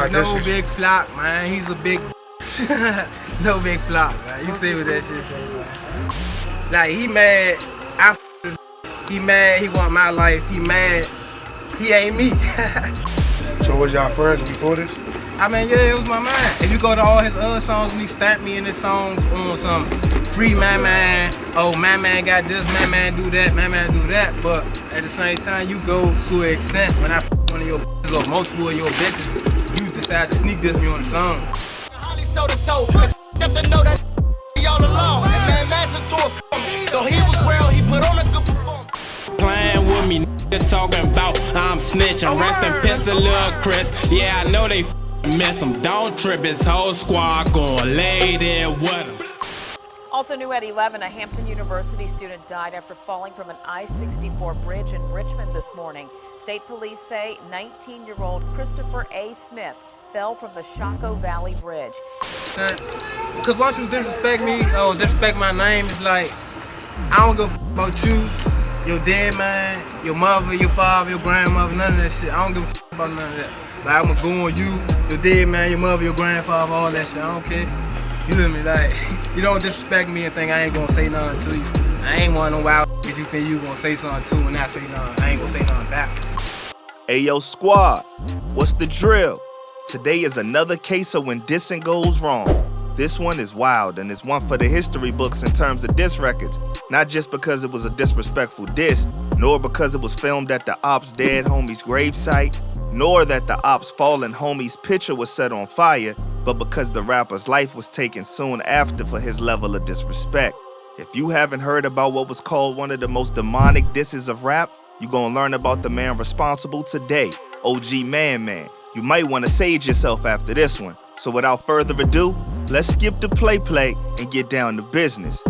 man. No big flock, man. He's a big no big flock, man. You see what that shit say, man. Like, he mad, he mad, he want my life, he mad, he ain't me. So was y'all friends before this? I mean, yeah, it was my man. If you go to all his other songs, when he stamped me in his songs on some free ManMan, oh, ManMan got this, ManMan do that, ManMan do that. But at the same time, you go to an extent when I one of your bitches or multiple of your bitches, you decide to sneak this me on the song. So he was real, he put on a good performance. Playing with me, talking about I'm snitching, rest in peace to Lil' Chris. Yeah, I know they miss him. Don't trip, his whole squad going lay there with him. Also new at 11, a Hampton University student died after falling from an I-64 bridge in Richmond this morning. State police say 19-year-old Christopher A. Smith fell from the Chaco Valley Bridge. Because once you disrespect me, or disrespect my name, it's like, I don't give a about you, your dead man, your mother, your father, your grandmother, none of that shit. I don't give a about none of that. Like, I'm gonna go on you, your dead man, your mother, your grandfather, all that shit. I don't care. You feel me? Like, you don't disrespect me and think I ain't gonna say nothing to you. I ain't one of them wild if you think you gonna say something to and not say nothing. I ain't gonna say nothing back. Ayo squad, what's the drill? Today is another case of when dissing goes wrong. This one is wild and it's one for the history books in terms of diss records. Not just because it was a disrespectful diss, nor because it was filmed at the ops' dead homie's gravesite, nor that the ops' fallen homie's picture was set on fire, but because the rapper's life was taken soon after for his level of disrespect. If you haven't heard about what was called one of the most demonic disses of rap, you gonna learn about the man responsible today, OG ManMan. You might want to sage yourself after this one. So without further ado, let's skip the play and get down to business.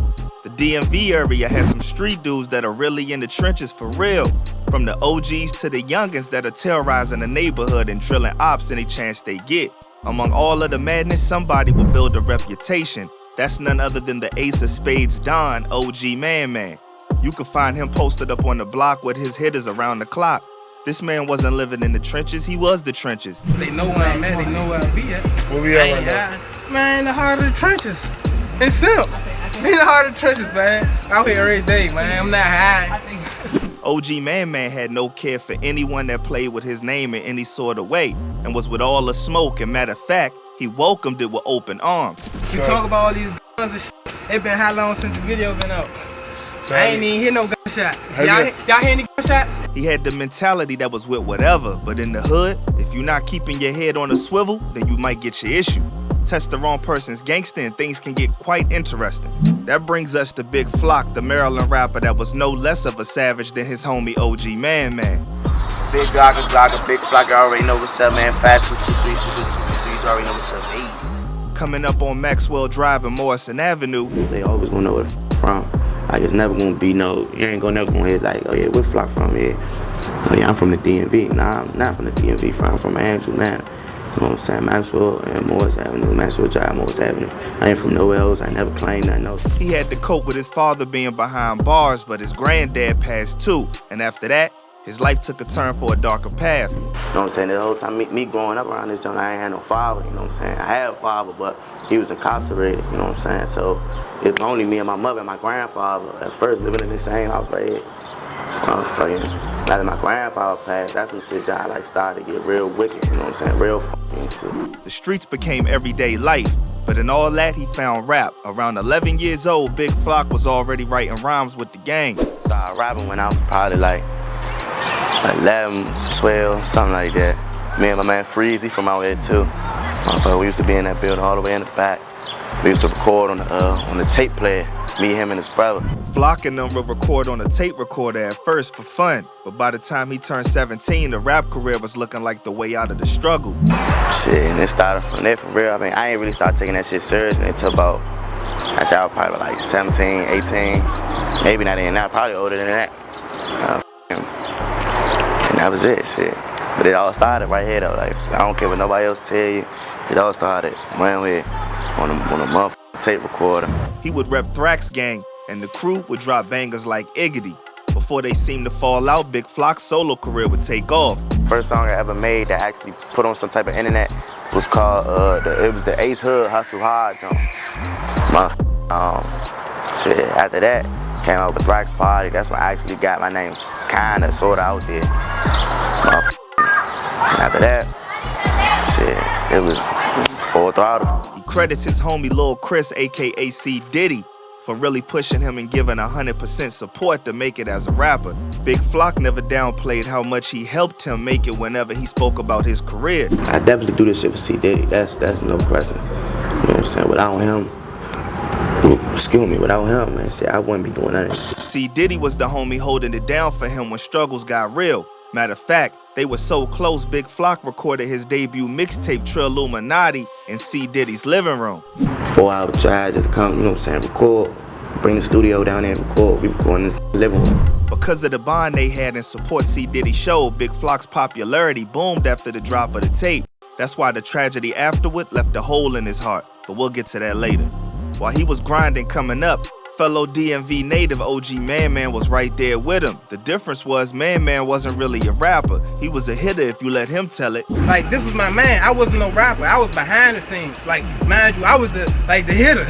The DMV area has some street dudes that are really in the trenches for real. From the OGs to the youngins that are terrorizing the neighborhood and drilling ops any chance they get. Among all of the madness, somebody will build a reputation. That's none other than the ace of Spades Don, OG ManMan. You can find him posted up on the block with his hitters around the clock. This man wasn't living in the trenches, he was the trenches. They know where I'm at, they know where I be at. Where we at right now? Man, in the heart of the trenches. It's simple. In the heart of the trenches, man. Out here every day, man. I'm not high. OG ManMan had no care for anyone that played with his name in any sort of way and was with all the smoke, and matter of fact, he welcomed it with open arms. You talk about all these guns and shit. It been how long since the video been out? I ain't even hear no gunshots. Y'all hear any gunshots? He had the mentality that was with whatever, but in the hood, if you're not keeping your head on a swivel, then you might get your issue. Test the wrong person's gangster and things can get quite interesting. That brings us to Big Flock, the Maryland rapper that was no less of a savage than his homie OG ManMan. Big Glocka, Big Flock, I already know what's up, man. 5223, 223, you already know what's up, hey. Coming up on Maxwell Drive and Morrison Avenue. They always gonna know where it's from. Like, it's never gonna be no, you ain't never gonna hit like, oh yeah, where Flock from? Yeah. Oh yeah, I'm from the DMV. Nah, I'm not from the DMV. I'm from Andrew, man. You know what I'm saying? Maxwell and Morris Avenue, Maxwell Drive, Morris Avenue. I ain't from nowhere else. I never claimed nothing else. He had to cope with his father being behind bars, but his granddad passed too. And after that, his life took a turn for a darker path. You know what I'm saying? The whole time, me growing up around this joint, I ain't had no father, you know what I'm saying? I had a father, but he was incarcerated, you know what I'm saying? So it's only me and my mother and my grandfather at first living in the same house right here. After my grandfather passed, that's when shit just like started to get real wicked, you know what I'm saying? Real fucking shit. The streets became everyday life, but in all that he found rap. Around 11 years old, Big Flock was already writing rhymes with the gang. Started rapping when I was probably like 11, 12, something like that. Me and my man Freezy from out here too. We used to be in that building all the way in the back. We used to record on the tape player, me, him, and his brother. Flock and them would record on a tape recorder at first for fun, but by the time he turned 17, the rap career was looking like the way out of the struggle. Shit, and it started from there for real. I mean, I ain't really started taking that shit seriously until about, I say I was probably like 17, 18, maybe not even now, probably older than that. And that was it, shit. But it all started right here though. Like, I don't care what nobody else tell you. It all started right here on a motherfucking tape recorder. He would rep Thrax Gang, and the crew would drop bangers like Iggity. Before they seemed to fall out, Big Flock's solo career would take off. first song I ever made that actually put on some type of internet was called, it was the Ace Hood Hustle Hard song. Shit, after that, came out with Thrax Party. That's when I actually got my name kinda, sorta out there. And after that, shit, it was full throttle. He credits his homie Lil Chris, aka C Diddy, for really pushing him and giving 100% support to make it as a rapper. Big Flock never downplayed how much he helped him make it whenever he spoke about his career. I definitely do this shit for C Diddy. That's no question. You know what I'm saying? Without him, without him, man, shit, I wouldn't be doing nothing. C Diddy was the homie holding it down for him when struggles got real. Matter of fact, they were so close, Big Flock recorded his debut mixtape, Trilluminati, in C Diddy's living room. 4-hour drive just to come, you know what I'm saying, record, bring the studio down there and record. We record in this living room. Because of the bond they had and support C Diddy showed, Big Flock's popularity boomed after the drop of the tape. That's why the tragedy afterward left a hole in his heart, but we'll get to that later. While he was grinding coming up, fellow DMV native OG ManMan was right there with him. The difference was ManMan wasn't really a rapper. He was a hitter if you let him tell it. Like, this was my man. I wasn't no rapper. I was behind the scenes. Like, mind you, I was the hitter.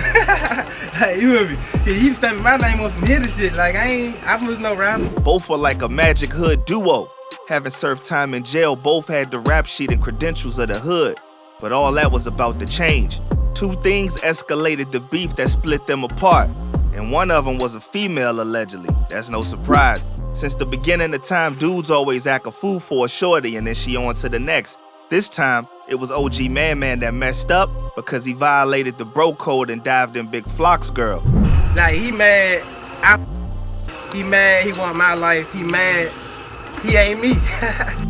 Like, you hear me? Yeah, he stamping my name on some hitter shit. Like, I was no rapper. Both were like a Magic Hood duo. Having served time in jail, both had the rap sheet and credentials of the hood. But all that was about to change. Two things escalated the beef that split them apart. And one of them was a female, allegedly. That's no surprise. Since the beginning of time, dudes always act a fool for a shorty and then she on to the next. This time, it was OG ManMan that messed up because he violated the bro code and dived in Big Flock's girl. Like, he mad. He mad, he want my life. He mad, he ain't me.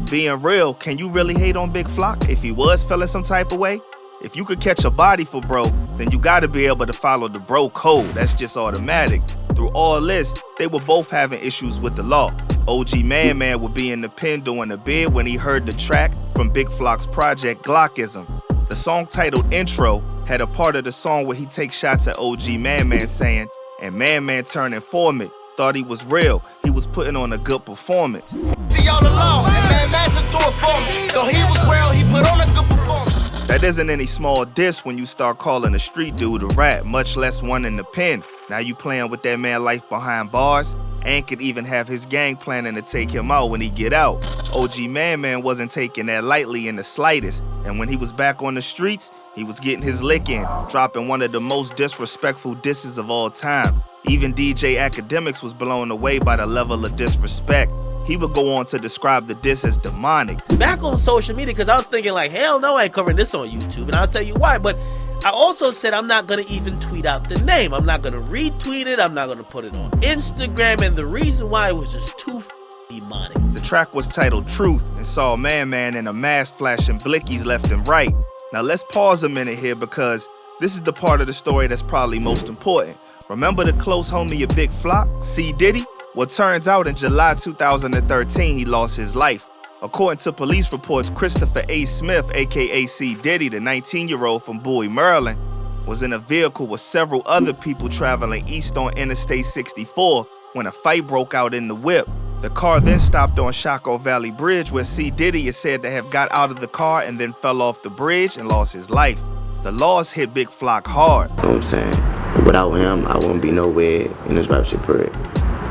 Being real, can you really hate on Big Flock if he was feeling some type of way? If you could catch a body for bro, then you gotta be able to follow the bro code. That's just automatic. Through all this, they were both having issues with the law. OG ManMan would be in the pen doing a bid when he heard the track from Big Flock's project Glockism. The song titled Intro had a part of the song where he takes shots at OG ManMan saying, and ManMan turned informant, thought he was real, he was putting on a good performance. See all along, and ManMan's into a form. So he was real, he put on a good performance. That isn't any small diss when you start calling a street dude a rat, much less one in the pen. Now you playing with that man life behind bars, and could even have his gang planning to take him out when he get out. OG ManMan wasn't taking that lightly in the slightest, and when he was back on the streets, he was getting his lick in, dropping one of the most disrespectful disses of all time. Even DJ Academics was blown away by the level of disrespect. He would go on to describe the diss as demonic. Back on social media, because I was thinking like, hell no, I ain't covering this on YouTube, and I'll tell you why. But I also said I'm not going to even tweet out the name. I'm not going to retweet it. I'm not going to put it on Instagram, and the reason why it was just too demonic. The track was titled Truth and saw ManMan in a mask flashing blickies left and right. Now let's pause a minute here because this is the part of the story that's probably most important. Remember the close homie of Big Flock, C Diddy? Well, turns out in July 2013, he lost his life. According to police reports, Christopher A. Smith, aka C Diddy, the 19-year-old from Bowie, Maryland, was in a vehicle with several other people traveling east on Interstate 64 when a fight broke out in the whip. The car then stopped on Chaco Valley Bridge where C Diddy is said to have got out of the car and then fell off the bridge and lost his life. The loss hit Big Flock hard. You know what I'm saying? Without him, I wouldn't be nowhere in this rap shit period.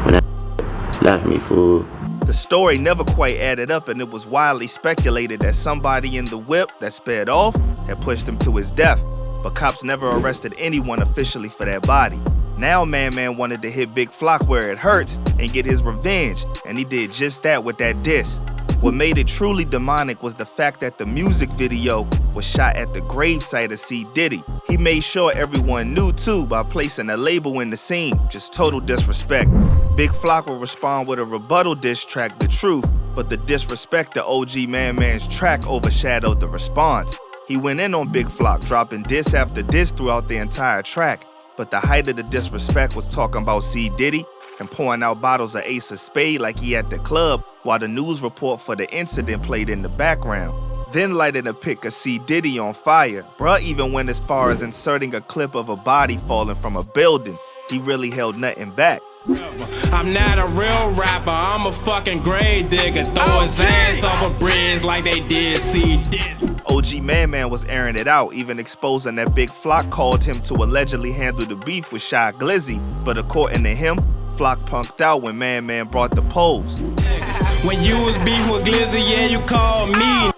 When that left me, fool. The story never quite added up, and it was widely speculated that somebody in the whip that sped off had pushed him to his death, but cops never arrested anyone officially for that body. Now ManMan wanted to hit Big Flock where it hurts and get his revenge, and he did just that with that diss. What made it truly demonic was the fact that the music video was shot at the gravesite of C Diddy. He made sure everyone knew too by placing a label in the scene, just total disrespect. Big Flock will respond with a rebuttal diss track, The Truth, but the disrespect to OG ManMan's track overshadowed the response. He went in on Big Flock, dropping diss after diss throughout the entire track, but the height of the disrespect was talking about C Diddy and pouring out bottles of Ace of Spades like he at the club while the news report for the incident played in the background. Then lighted a pic of C Diddy on fire. Bruh even went as far as inserting a clip of a body falling from a building. he really held nothing back. I'm not a real rapper, I'm a fucking grave digger. Throw his ass off a bridge like they did C. Diddy. OG ManMan was airing it out, even exposing that Big Flock called him to allegedly handle the beef with Shy Glizzy. But according to him, Flock punked out when ManMan brought the pose. When you was beef with Glizzy, yeah, you called me.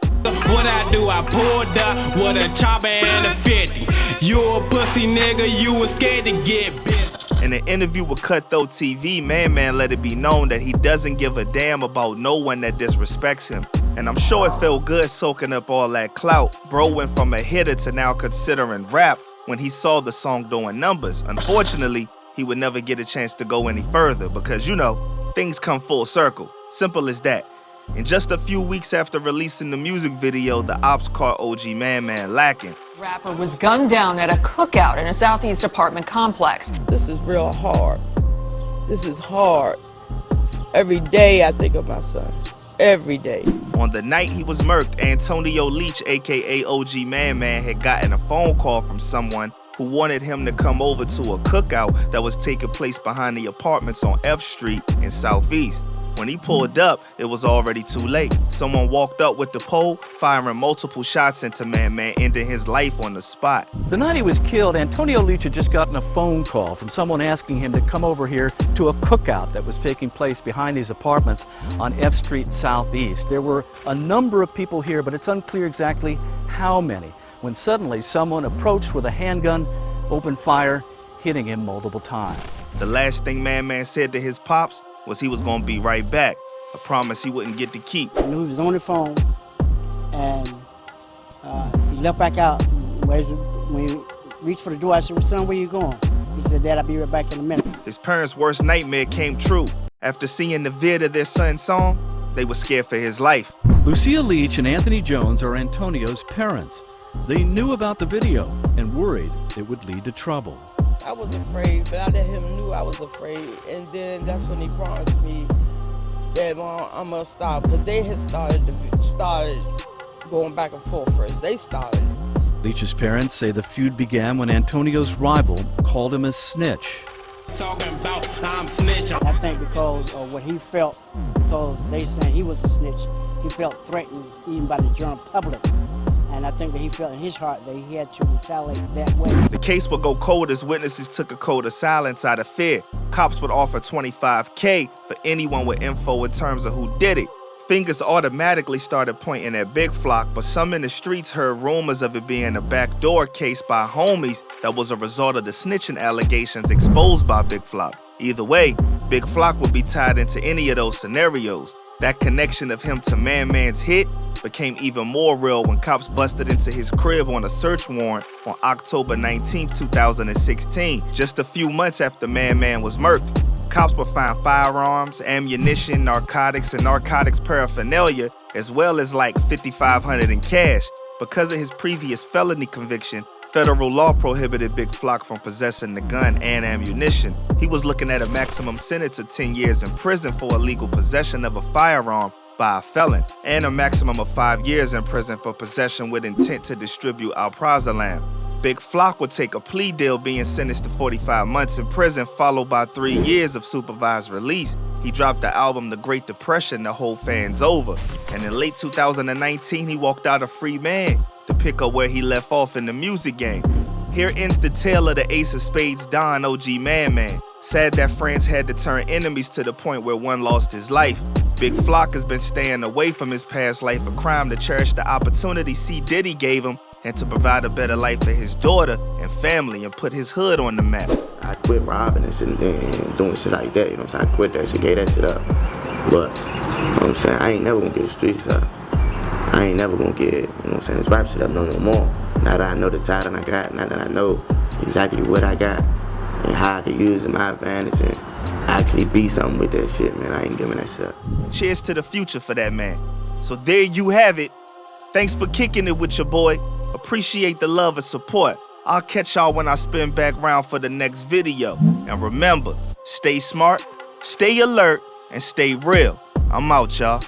What I do, I pulled up with a chopper and a 50. You a pussy nigga, you was scared to get bit. In an interview with Cutthroat TV, ManMan let it be known that he doesn't give a damn about no one that disrespects him. And I'm sure it felt good soaking up all that clout. Bro went from a hitter to now considering rap when he saw the song doing numbers. Unfortunately, he would never get a chance to go any further because, you know, things come full circle. Simple as that. And just a few weeks after releasing the music video, the ops caught OG ManMan lacking. Rapper was gunned down at a cookout in a Southeast apartment complex. This is real hard. This is hard. Every day I think of my son. Every day. On the night he was murked, Antonio Leach, aka OG ManMan, had gotten a phone call from someone who wanted him to come over to a cookout that was taking place behind the apartments on F Street in Southeast. When he pulled up, it was already too late. Someone walked up with the pole, firing multiple shots into ManMan, ending his life on the spot. The night he was killed, Antonio Leach had just gotten a phone call from someone asking him to come over here to a cookout that was taking place behind these apartments on F Street Southeast. There were a number of people here, but it's unclear exactly how many, when suddenly someone approached with a handgun, opened fire, hitting him multiple times. The last thing ManMan said to his pops was he was gonna be right back, a promise he wouldn't get to keep. I knew he was on the phone, and he left back out. When he reached for the door, I said, "Son, where you going?" He said, "Dad, I'll be right back in a minute." His parents' worst nightmare came true. After seeing the vid of their son's song, they were scared for his life. Lucia Leach and Anthony Jones are Antonio's parents. They knew about the video and worried it would lead to trouble. I was afraid, but I let him know I was afraid. And then that's when he promised me that, Mom, I'm going to stop. Because they had started going back and forth first. They started. Leach's parents say the feud began when Antonio's rival called him a snitch. Talking about I'm snitching. I think because of what he felt, because they saying he was a snitch, he felt threatened even by the general public. And I think that he felt in his heart that he had to retaliate that way. The case would go cold as witnesses took a code of silence out of fear. Cops would offer $25K for anyone with info in terms of who did it. Fingers automatically started pointing at Big Flock, but some in the streets heard rumors of it being a backdoor case by homies that was a result of the snitching allegations exposed by Big Flock. Either way, Big Flock would be tied into any of those scenarios. That connection of him to ManMan's hit became even more real when cops busted into his crib on a search warrant on October 19, 2016, just a few months after ManMan was murked. Cops would find firearms, ammunition, narcotics, and narcotics paraphernalia, as well as like $5,500 in cash. Because of his previous felony conviction, federal law prohibited Big Flock from possessing the gun and ammunition. He was looking at a maximum sentence of 10 years in prison for illegal possession of a firearm by a felon, and a maximum of 5 years in prison for possession with intent to distribute alprazolam. Big Flock would take a plea deal, being sentenced to 45 months in prison, followed by 3 years of supervised release. He dropped the album The Great Depression, The Whole Fan's Over. And in late 2019, he walked out a free man to pick up where he left off in the music game. Here ends the tale of the ace of spades Don, OG ManMan. Sad that friends had to turn enemies to the point where one lost his life. Big Flock has been staying away from his past life of crime to cherish the opportunity C. Diddy gave him and to provide a better life for his daughter and family and put his hood on the map. I quit robbing and shit and doing shit like that, you know what I'm saying? I quit that shit, gave that shit up. But, you know what I'm saying, I ain't never gonna get the streets up. I ain't never gonna get, you know what I'm saying, this rap shit up no more. Now that I know the talent I got, now that I know exactly what I got and how I can use it to my advantage and actually be something with that shit, man, I ain't giving that shit up. Cheers to the future for that man. So there you have it. Thanks for kicking it with your boy. Appreciate the love and support. I'll catch y'all when I spin back round for the next video. And remember, stay smart, stay alert, and stay real. I'm out, y'all.